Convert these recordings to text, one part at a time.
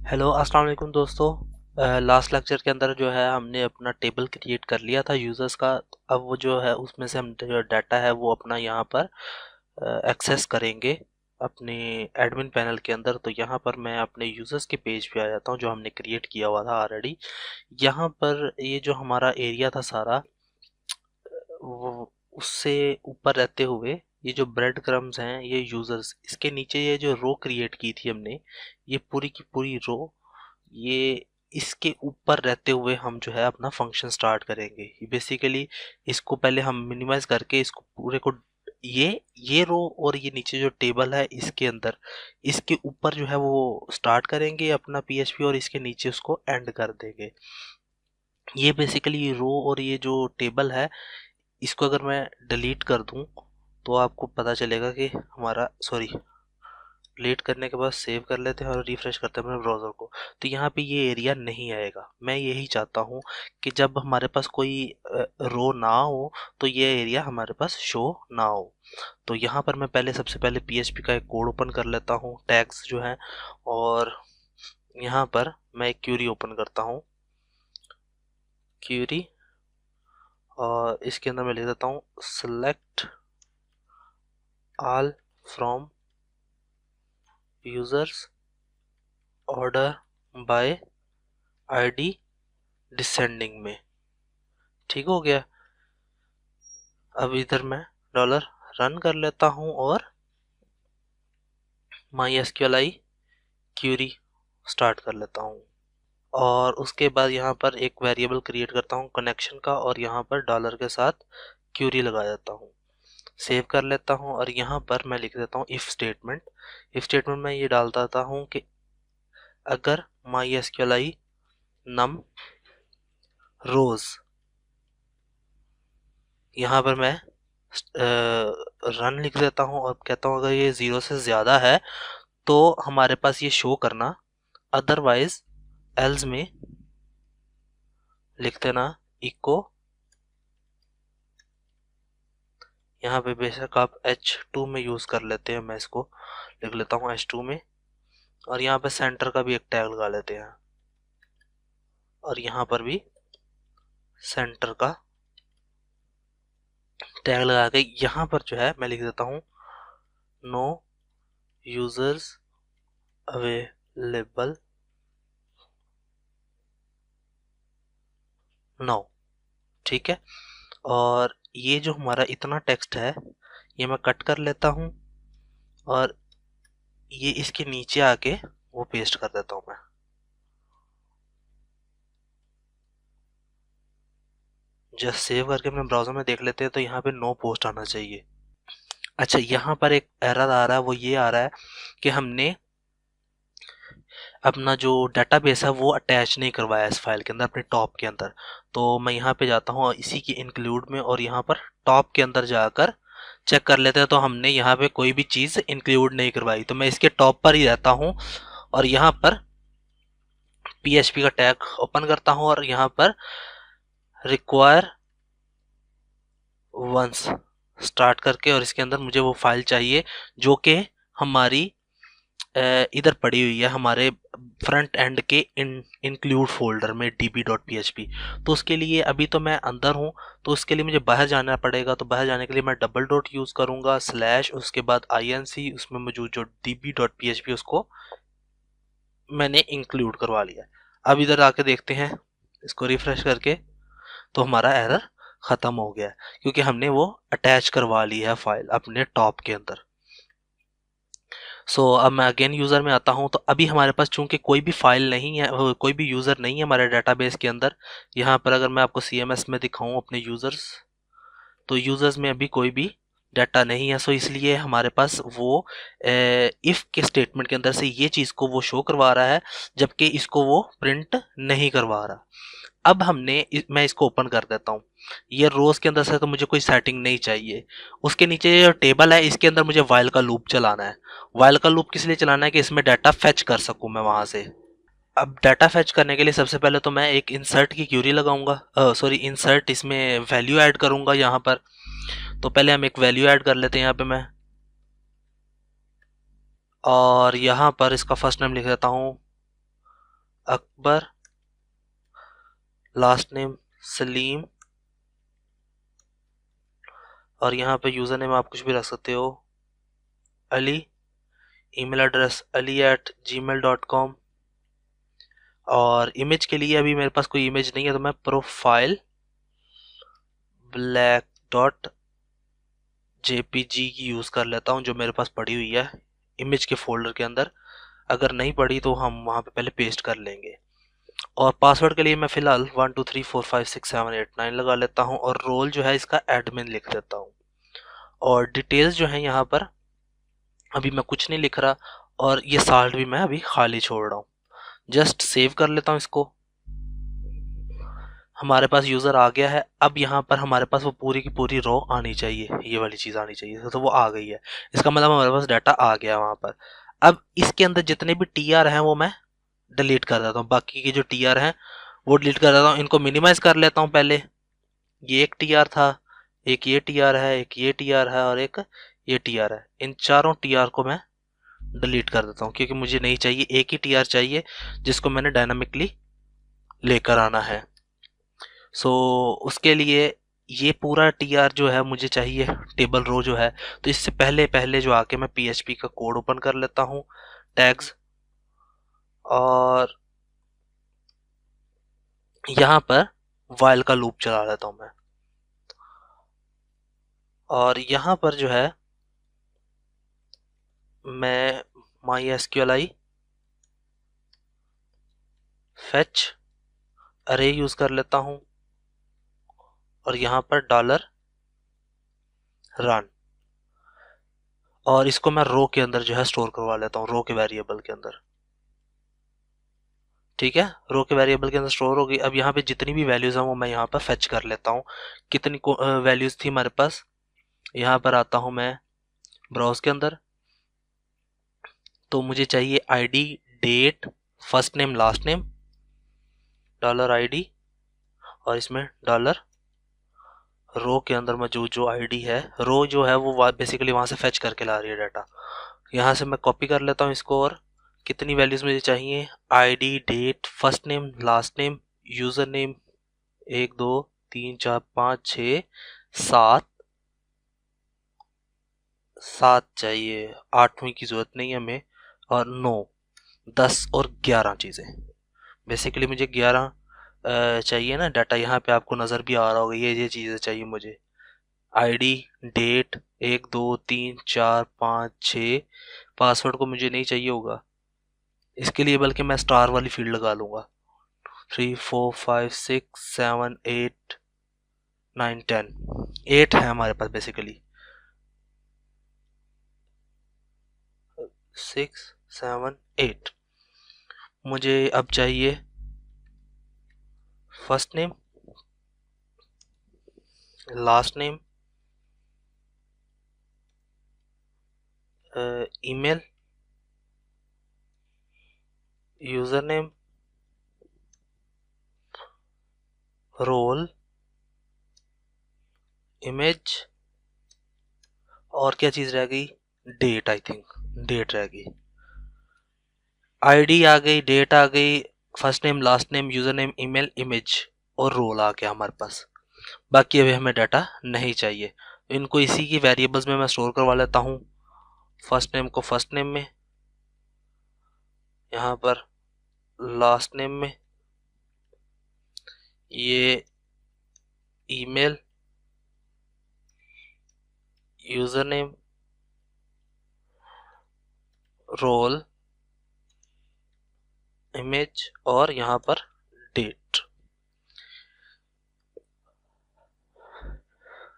Hello अस्सलाम वालेकुम दोस्तों। लास्ट लेक्चर के अंदर जो है हमने अपना टेबल क्रिएट कर लिया था यूज़र्स का। अब वो जो है उसमें से हम जो डाटा है वो अपना यहाँ पर एक्सेस करेंगे अपने एडमिन पैनल के अंदर। तो यहाँ पर मैं अपने यूज़र्स के पेज पे आ जाता हूँ जो हमने क्रिएट किया हुआ था ऑलरेडी। यहाँ पर ये जो हमारा एरिया था सारा, वो उससे ऊपर रहते हुए ये जो ब्रेड क्रम्स हैं ये यूज़र्स, इसके नीचे ये जो रो क्रिएट की थी हमने, ये पूरी की पूरी रो, ये इसके ऊपर रहते हुए हम जो है अपना फंक्शन स्टार्ट करेंगे। बेसिकली इसको पहले हम मिनिमाइज करके इसको पूरे को ये रो और ये नीचे जो टेबल है इसके अंदर, इसके ऊपर जो है वो स्टार्ट करेंगे अपना पीएचपी और इसके नीचे उसको एंड कर देंगे। ये बेसिकली रो और ये जो टेबल है, इसको अगर मैं डिलीट कर दूं तो आपको पता चलेगा कि हमारा, सॉरी, डिलीट करने के बाद सेव कर लेते हैं और रिफ्रेश करते हैं अपने ब्राउज़र को, तो यहाँ पे ये एरिया नहीं आएगा। मैं यही चाहता हूँ कि जब हमारे पास कोई रो ना हो तो ये एरिया हमारे पास शो ना हो। तो यहाँ पर मैं सबसे पहले पीएचपी का एक कोड ओपन कर लेता हूँ, टैग्स जो है, और यहाँ पर मैं एक क्यूरी ओपन करता हूँ, क्यूरी, और इसके अंदर मैं लिख देता हूँ select all from users order by ID descending में। ठीक हो गया। अब इधर मैं डॉलर रन कर लेता हूँ और MySQL I query start कर लेता हूँ, और उसके बाद यहाँ पर एक वेरिएबल क्रिएट करता हूँ कनेक्शन का, और यहाँ पर डॉलर के साथ क्यूरी लगा देता हूँ, सेव कर लेता हूँ। और यहाँ पर मैं लिख देता हूँ इफ स्टेटमेंट। इफ स्टेटमेंट में ये डाल देता हूँ कि अगर माई एसक्यूएल आई नम रोज, यहाँ पर मैं रन लिख देता हूँ और कहता हूँ अगर ये 0 से ज़्यादा है तो हमारे पास ये शो करना, अदरवाइज एल्स में लिख देना इको। यहाँ पे बेशक आप H2 में यूज़ कर लेते हैं, मैं इसको लिख लेता हूँ H2 में, और यहाँ पे सेंटर का भी एक टैग लगा लेते हैं, और यहाँ पर भी सेंटर का टैग लगा के यहाँ पर जो है मैं लिख देता हूँ नो यूजर्स अवेलेबल नाउ। ठीक है। और ये जो हमारा इतना टेक्स्ट है ये मैं कट कर लेता हूँ और ये इसके नीचे आके वो पेस्ट कर देता हूँ मैं। जस्ट सेव करके अपने ब्राउजर में देख लेते हैं तो यहाँ पे नो पोस्ट आना चाहिए। अच्छा, यहाँ पर एक एरर आ रहा है, वो ये आ रहा है कि हमने अपना जो डेटाबेस है वो अटैच नहीं करवाया इस फाइल के अंदर, अपने टॉप के अंदर। तो मैं यहाँ पे जाता हूँ इसी की इंक्लूड में, और यहाँ पर टॉप के अंदर जाकर चेक कर लेते हैं तो हमने यहाँ पे कोई भी चीज़ इंक्लूड नहीं करवाई। तो मैं इसके टॉप पर ही रहता हूँ और यहाँ पर पीएचपी का टैग ओपन करता हूँ और यहाँ पर रिक्वायर वंस स्टार्ट करके, और इसके अंदर मुझे वो फाइल चाहिए जो कि हमारी इधर पड़ी हुई है हमारे फ्रंट एंड के इंक्लूड फोल्डर में db.php। तो उसके लिए अभी तो मैं अंदर हूँ, तो उसके लिए मुझे बाहर जाना पड़ेगा। तो बाहर जाने के लिए मैं डबल डॉट यूज़ करूँगा, स्लैश, उसके बाद inc, उसमें मौजूद जो db.php उसको मैंने इंक्लूड करवा लिया। अब इधर आके देखते हैं, इसको रिफ्रेश करके, तो हमारा एरर ख़त्म हो गया क्योंकि हमने वो अटैच करवा ली है फाइल अपने टॉप के अंदर। अब मैं अगेन यूज़र में आता हूँ, तो अभी हमारे पास चूंकि कोई भी फाइल नहीं है, कोई भी यूज़र नहीं है हमारे डेटाबेस के अंदर। यहाँ पर अगर मैं आपको CMS में दिखाऊँ अपने यूज़र्स, तो यूज़र्स में अभी कोई भी डाटा नहीं है। इसलिए हमारे पास वो इफ़ के स्टेटमेंट के अंदर से ये चीज़ को वो शो करवा रहा है, जबकि इसको वो प्रिंट नहीं करवा रहा। अब मैं इसको ओपन कर देता हूँ। ये रोज के अंदर से तो मुझे कोई सेटिंग नहीं चाहिए। उसके नीचे जो टेबल है इसके अंदर मुझे वाइल का लूप चलाना है। वाइल का लूप किस लिए चलाना है कि इसमें डाटा फेच कर सकूँ मैं वहां से। अब डाटा फेच करने के लिए सबसे पहले तो मैं एक इंसर्ट की क्यूरी लगाऊंगा, सॉरी, इंसर्ट, इसमें वैल्यू ऐड करूंगा यहाँ पर। तो पहले हम एक वैल्यू ऐड कर लेते हैं यहाँ पे मैं, और यहाँ पर इसका फर्स्ट नेम लिख देता हूँ अकबर, लास्ट नेम सलीम, और यहाँ पे यूज़र नेम आप कुछ भी रख सकते हो, अली, ईमेल एड्रेस ali@gmail.com। और इमेज के लिए अभी मेरे पास कोई इमेज नहीं है, तो मैं प्रोफाइल ब्लैक डॉट जेपीजी की यूज़ कर लेता हूँ, जो मेरे पास पड़ी हुई है इमेज के फोल्डर के अंदर। अगर नहीं पड़ी तो हम वहाँ पे पहले पेस्ट कर लेंगे। और पासवर्ड के लिए मैं फ़िलहाल 123456789 लगा लेता हूँ, और रोल जो है इसका एडमिन लिख देता हूँ। और डिटेल्स जो है यहाँ पर अभी मैं कुछ नहीं लिख रहा, और ये साल्ट भी मैं अभी खाली छोड़ रहा हूँ। जस्ट सेव कर लेता हूँ इसको। हमारे पास यूज़र आ गया है। अब यहाँ पर हमारे पास वो पूरी की पूरी रो आनी चाहिए, ये वाली चीज़ आनी चाहिए, तो वो आ गई है। इसका मतलब हमारे पास डाटा आ गया वहाँ पर। अब इसके अंदर जितने भी टी आर हैं वो मैं डिलीट कर देता हूँ। बाकी के जो टी आर हैं वो डिलीट कर देता हूँ। इनको मिनिमाइज कर लेता हूँ पहले। ये एक टी आर था, एक ये टी आर है, एक ये टी आर है, और एक ये टी आर है। इन चारों टी आर को मैं डिलीट कर देता हूँ, क्योंकि मुझे नहीं चाहिए। एक ही टी आर चाहिए जिसको मैंने डायनामिकली लेकर आना है। सो उसके लिए ये पूरा टी आर जो है मुझे चाहिए टेबल रो जो है। तो इससे पहले पहले जो आके मैं PHP का कोड ओपन कर लेता हूँ, टैग्स, और यहाँ पर वाइल का लूप चला लेता हूँ मैं। और यहाँ पर जो है मैं MySQLi फेच अरे यूज कर लेता हूँ, और यहाँ पर डॉलर रन, और इसको मैं रो के अंदर जो है स्टोर करवा लेता हूँ, रो के वेरिएबल के अंदर। ठीक है, रो के वेरिएबल के अंदर स्टोर हो गई। अब यहाँ पे जितनी भी वैल्यूज हैं वो मैं यहाँ पर फेच कर लेता हूँ। कितनी वैल्यूज थी हमारे पास, यहाँ पर आता हूँ मैं ब्राउज के अंदर। तो मुझे चाहिए ID, date, first name, last name, dollar ID, और इसमें डॉलर रो के अंदर में जो जो आईडी है, रो जो है वो बेसिकली वहाँ से फेच करके ला रही है डाटा। यहाँ से मैं कॉपी कर लेता हूँ इसको। और कितनी वैल्यूज मुझे चाहिए, ID, date, first name, last name, user name, 1 2 3 4 5 6 7, 7 चाहिए, 8वीं की जरूरत नहीं है हमें, और 9, 10 और 11 चीज़ें। बेसिकली मुझे 11 चाहिए ना डाटा। यहाँ पे आपको नज़र भी आ रहा होगा, ये चीज़ें चाहिए मुझे। ID, date, 1 2 3 4 5 6। पासवर्ड को मुझे नहीं चाहिए होगा इसके लिए, बल्कि मैं स्टार वाली फील्ड लगा लूँगा। 3 4 5 6 7 8 9 10, 8 है हमारे पास बेसिकली। 6 7 8। मुझे अब चाहिए first name, last name, email, user name, role, image, और क्या चीज़ रह गई, डेट। आई थिंक डेट रह गई। आईडी आ गई, डेट आ गई, first name, last name, user name, email, image, और रोल आ गया हमारे पास। बाकी अभी हमें डाटा नहीं चाहिए। इनको इसी की वेरिएबल्स में मैं स्टोर करवा लेता हूँ। फर्स्ट नेम को फर्स्ट नेम में, यहाँ पर लास्ट नेम में, ये email, user name, role, image, और यहाँ पर डेट।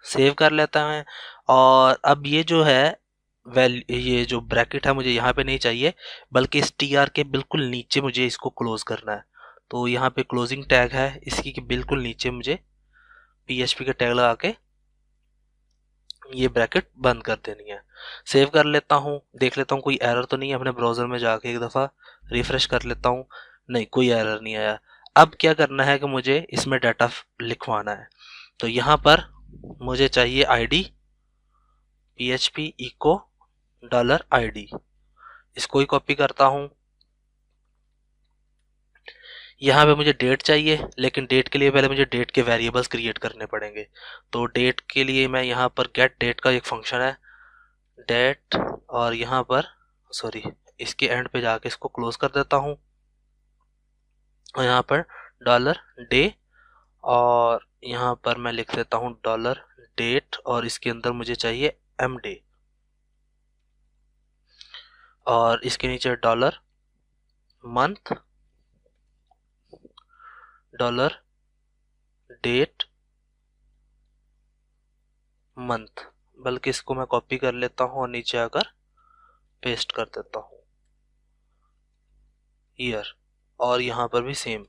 सेव कर लेता है। और अब ये जो है ये जो ब्रैकेट है मुझे यहाँ पे नहीं चाहिए, बल्कि इस टी आर के बिल्कुल नीचे मुझे इसको क्लोज करना है। तो यहाँ पे क्लोजिंग टैग है, इसकी के बिल्कुल नीचे मुझे PHP का टैग लगा के ये ब्रैकेट बंद कर देनी है। सेव कर लेता हूँ, देख लेता हूँ कोई एरर तो नहीं है। अपने ब्राउज़र में जाके एक दफ़ा रिफ्रेश कर लेता हूँ, नहीं कोई एरर नहीं आया। अब क्या करना है कि मुझे इसमें डाटा लिखवाना है। तो यहाँ पर मुझे चाहिए आईडी, PHP इको $ID। इसको ही कॉपी करता हूँ, यहाँ पे मुझे डेट चाहिए, लेकिन डेट के लिए पहले मुझे डेट के वेरिएबल्स क्रिएट करने पड़ेंगे। तो डेट के लिए मैं यहाँ पर गेट डेट का एक फंक्शन है डेट, और यहाँ पर सॉरी इसके एंड पे जाके इसको क्लोज कर देता हूँ, और यहाँ पर डॉलर डे, और यहाँ पर मैं लिख देता हूँ डॉलर डेट, और इसके अंदर मुझे चाहिए एम डे, और इसके नीचे dollar month, dollar date month, बल्कि इसको मैं कॉपी कर लेता हूँ और नीचे आकर पेस्ट कर देता हूँ ईयर, और यहाँ पर भी सेम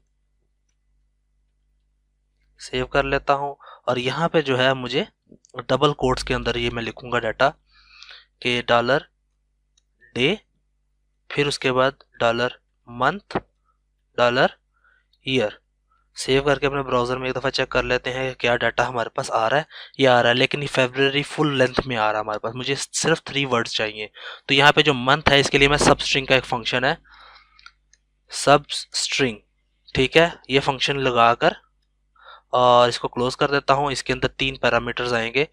सेव कर लेता हूँ। और यहाँ पे जो है मुझे डबल कोट्स के अंदर ये मैं लिखूंगा डाटा कि डॉलर डे, फिर उसके बाद dollar month, dollar year. Save करके अपने ब्राउजर में एक दफ़ा चेक कर लेते हैं कि क्या डाटा हमारे पास आ रहा है। ये आ रहा है, लेकिन ये फेब्रुअरी फुल लेंथ में आ रहा है हमारे पास। मुझे सिर्फ 3 वर्ड्स चाहिए। तो यहाँ पे जो मंथ है इसके लिए मैं सब स्ट्रिंग का एक फंक्शन है सब स्ट्रिंग, ठीक है, ये फंक्शन लगाकर और इसको क्लोज कर देता हूँ। इसके अंदर 3 पैरामीटर्स आएंगे।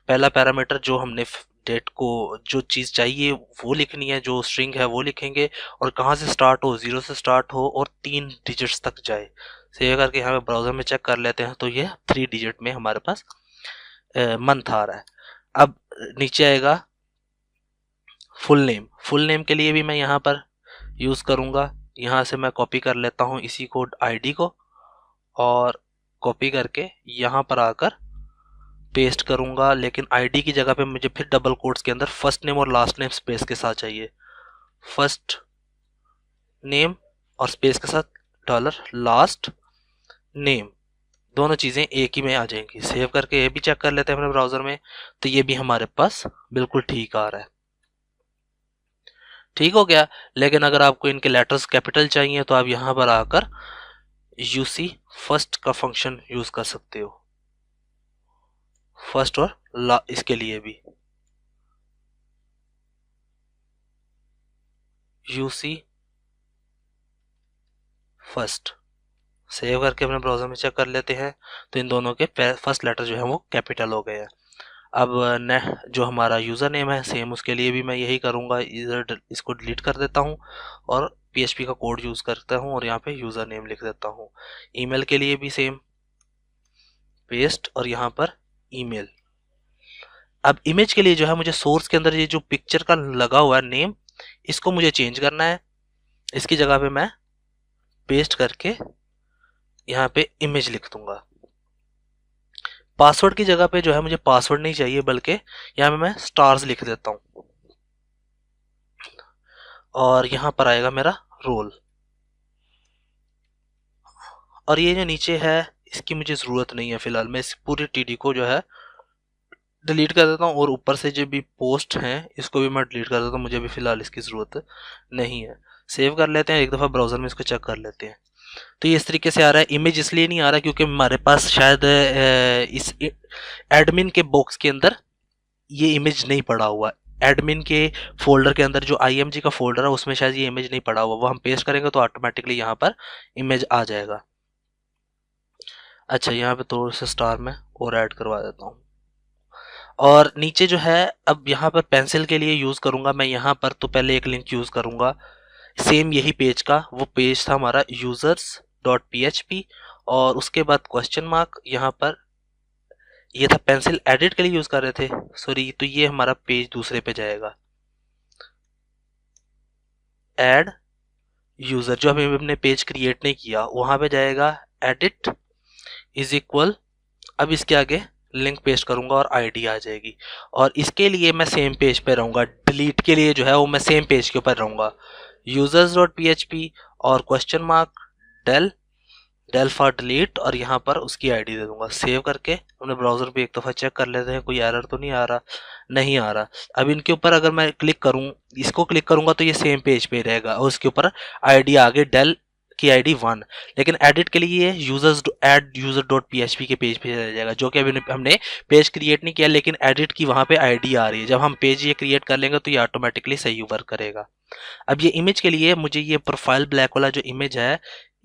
पहला पैरामीटर जो हमने डेट को जो चीज़ चाहिए वो लिखनी है, जो स्ट्रिंग है वो लिखेंगे, और कहाँ से स्टार्ट हो, 0 से स्टार्ट हो और 3 डिजिट्स तक जाए। सेव करके यहाँ पे ब्राउजर में चेक कर लेते हैं, तो ये 3 डिजिट में हमारे पास मंथ आ रहा है। अब नीचे आएगा फुल नेम। फुल नेम के लिए भी मैं यहाँ पर यूज़ करूँगा, यहाँ से मैं कॉपी कर लेता हूँ इसी कोड आईडी को, और कॉपी करके यहाँ पर आकर पेस्ट करूँगा। लेकिन आईडी की जगह पे मुझे फिर डबल कोट्स के अंदर फर्स्ट नेम और लास्ट नेम स्पेस के साथ चाहिए। फर्स्ट नेम और स्पेस के साथ डॉलर लास्ट नेम, दोनों चीज़ें एक ही में आ जाएंगी। सेव करके ये भी चेक कर लेते हैं अपने ब्राउज़र में, तो ये भी हमारे पास बिल्कुल ठीक आ रहा है। ठीक हो गया। लेकिन अगर आपको इनके लेटर्स कैपिटल चाहिए तो आप यहाँ पर आकर यूसी फर्स्ट का फंक्शन यूज़ कर सकते हो, फर्स्ट और इसके लिए भी यूसी फर्स्ट। सेव करके अपने ब्राउज़र में चेक कर लेते हैं, तो इन दोनों के फर्स्ट लेटर जो है वो कैपिटल हो गए हैं। अब न जो हमारा यूज़र नेम है सेम, उसके लिए भी मैं यही करूँगा, इधर इसको डिलीट कर देता हूँ और PHP का कोड यूज़ करता हूँ और यहाँ पे यूज़र नेम लिख देता हूँ। ईमेल के लिए भी सेम पेस्ट और यहाँ पर ईमेल। अब इमेज के लिए जो है मुझे सोर्स के अंदर ये जो पिक्चर का लगा हुआ है नेम, इसको मुझे चेंज करना है। इसकी जगह पे मैं पेस्ट करके यहाँ पे इमेज लिख दूंगा। पासवर्ड की जगह पे जो है मुझे पासवर्ड नहीं चाहिए, बल्कि यहाँ पे मैं स्टार्स लिख देता हूँ, और यहाँ पर आएगा मेरा रोल। और ये जो नीचे है इसकी मुझे ज़रूरत नहीं है फिलहाल, मैं इस पूरी टीडी को जो है डिलीट कर देता हूँ, और ऊपर से जो भी पोस्ट हैं इसको भी मैं डिलीट कर देता हूँ, मुझे भी फिलहाल इसकी ज़रूरत नहीं है। सेव कर लेते हैं, एक दफ़ा ब्राउज़र में इसको चेक कर लेते हैं। तो ये इस तरीके से आ रहा है। इमेज इसलिए नहीं आ रहा क्योंकि हमारे पास शायद इस एडमिन के बॉक्स के अंदर ये इमेज नहीं पड़ा हुआ। एडमिन के फोल्डर के अंदर जो IMG का फोल्डर है उसमें शायद ये इमेज नहीं पड़ा हुआ, वो हम पेस्ट करेंगे तो ऑटोमेटिकली यहाँ पर इमेज आ जाएगा। अच्छा, यहाँ पे थोड़ा सा स्टार में और ऐड करवा देता हूँ। और नीचे जो है अब यहाँ पर पेंसिल के लिए यूज़ करूँगा मैं। यहाँ पर तो पहले एक लिंक यूज़ करूँगा सेम यही पेज का, वो पेज था हमारा users.php, और उसके बाद क्वेश्चन मार्क। यहाँ पर ये था पेंसिल एडिट के लिए यूज़ कर रहे थे, सॉरी। तो ये हमारा पेज दूसरे पे जाएगा, ऐड यूज़र, जो हमें हमने पेज क्रिएट नहीं किया वहाँ पे जाएगा एडिट इज इक्वल। अब इसके आगे लिंक पेस्ट करूंगा और आईडी आ जाएगी, और इसके लिए मैं सेम पेज पे रहूंगा। डिलीट के लिए जो है वो मैं सेम पेज के ऊपर रहूंगा, users.php और question mark del for delete, और यहाँ पर उसकी आईडी दे दूंगा। सेव करके अपने ब्राउजर पे एक दफ़ा चेक कर लेते हैं कोई एरर तो नहीं आ रहा। नहीं आ रहा। अब इनके ऊपर अगर मैं क्लिक करूँ, इसको क्लिक करूंगा तो ये सेम पेज पे रहेगा, और उसके ऊपर आईडी आगे डेल की आईडी 1, लेकिन एडिट के लिए users add user dot php के पेज पे चला जाएगा, जो कि अभी हमने पेज क्रिएट नहीं किया, लेकिन एडिट की वहाँ पे आईडी आ रही है। जब हम पेज ये क्रिएट कर लेंगे तो ये ऑटोमेटिकली सही वर्क करेगा। अब ये इमेज के लिए मुझे ये प्रोफाइल ब्लैक वाला जो इमेज है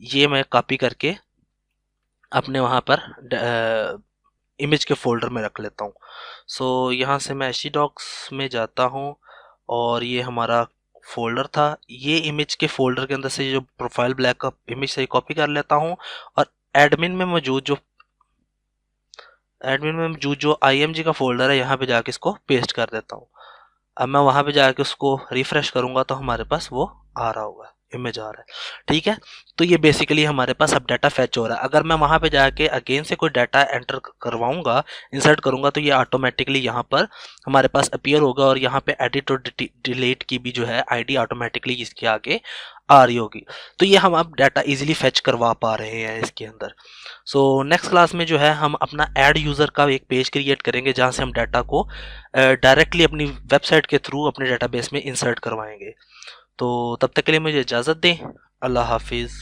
ये मैं कॉपी करके अपने वहाँ पर इमेज के फोल्डर में रख लेता हूँ। सो यहाँ से मैं docs में जाता हूँ और ये हमारा फोल्डर था, ये इमेज के फोल्डर के अंदर से जो प्रोफाइल ब्लैक का इमेज से कॉपी कर लेता हूँ और एडमिन में मौजूद जो img का फोल्डर है यहाँ पे जाके इसको पेस्ट कर देता हूँ। अब मैं वहाँ पे जाके उसको रिफ्रेश करूँगा तो हमारे पास वो आ रहा होगा, इमेज आ रहा है। ठीक है, तो ये बेसिकली हमारे पास अब डाटा फैच हो रहा है। अगर मैं वहाँ पे जाके अगेन से कोई डाटा एंटर करवाऊंगा, इंसर्ट करूंगा, तो ये ऑटोमेटिकली यहाँ पर हमारे पास अपीयर होगा और यहाँ पे एडिट और डिलीट की भी जो है आईडी ऑटोमेटिकली इसके आगे आ रही होगी। तो ये हम अब डाटा इजीली फेच करवा पा रहे हैं इसके अंदर। सो नेक्स्ट क्लास में जो है हम अपना ऐड यूज़र का एक पेज क्रिएट करेंगे जहाँ से हम डाटा को डायरेक्टली अपनी वेबसाइट के थ्रू अपने डाटाबेस में इंसर्ट करवाएंगे। तो तब तक के लिए मुझे इजाज़त दें। अल्लाह हाफिज़।